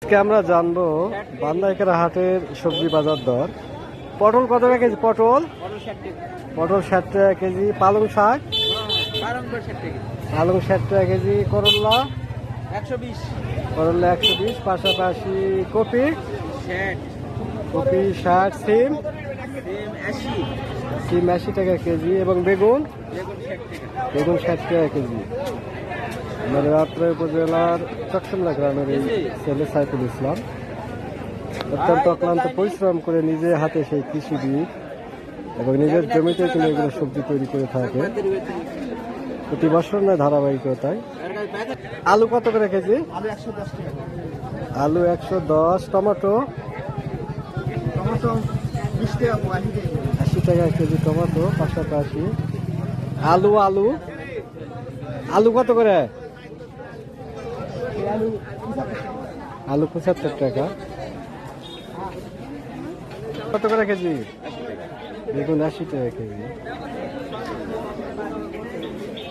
আজকে আমরা জানবো বান্দাইকেরা হাটের সবজি বাজার দর। পটল কত টাকা কেজি? পটল 60 টাকা কেজি। পালং শাক পালং 60 টাকা কেজি। করল্লা 120। পাশাপাশি কপি 60। সিম 80 টাকা কেজি এবং বেগুন 60 টাকা কেজি। আমাদের আত্রাই উপজেলার চকসমলা গ্রামের এই ছেলে সাইফুল ইসলাম অত্যন্ত অক্লান্ত পরিশ্রম করে নিজে হাতে সেই কৃষি বীজ এবং নিজের জমিতে তিনি এগুলো সবজি তৈরি করে থাকে প্রতি বছর নয়, ধারাবাহিকতায়। আলু কত করে কেজি? আলু 110। টমেটো 80 টাকা কেজি টমেটো। পাশাপাশি আলু কত করে? আলু 75 টাকা। কত করে কেজি? বেগুন 80 টাকা কেজি।